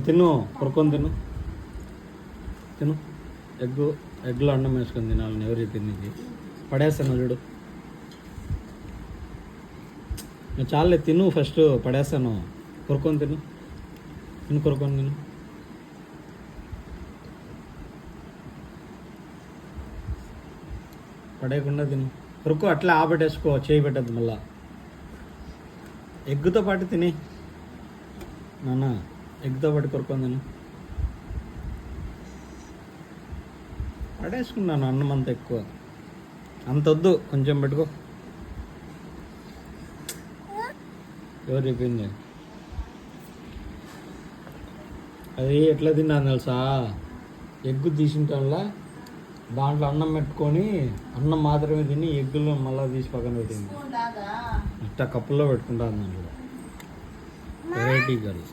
తిను, కొరుకొని తిను, తిను. ఎగ్లో అన్నం వేసుకొని తినాలని ఎవరు చెప్పింది నీకు? పడేస్తాను చూడు. నువ్వు చాలే, తిను ఫస్ట్, పడేస్తాను. కొరుకొని తిను, తిను, కొరుకొని తిను. పడేయకుండా తిను. కొరుకు అట్లా ఆపట్టేసుకో, చేయి పెట్టద్దు మళ్ళా. ఎగ్గుతో పాటు తిని నాన్న, ఎగ్తో పాటు కొరుకొని తిను. పడేసుకున్నాను అన్నం అంత ఎక్కువ, అంత వద్దు, కొంచెం పెట్టుకో. ఎవరు చెప్పింది? అది ఎట్లా తిన్నాను తెలుసా? ఎగ్గు తీసింటల్లా దాంట్లో అన్నం పెట్టుకొని అన్నం మాత్రమే తిని ఎగ్గులో మళ్ళీ తీసి పక్కన పెట్టింది. ఇట్లా కప్పుల్లో పెట్టుకుంటాను దాంట్లో. Variety girl.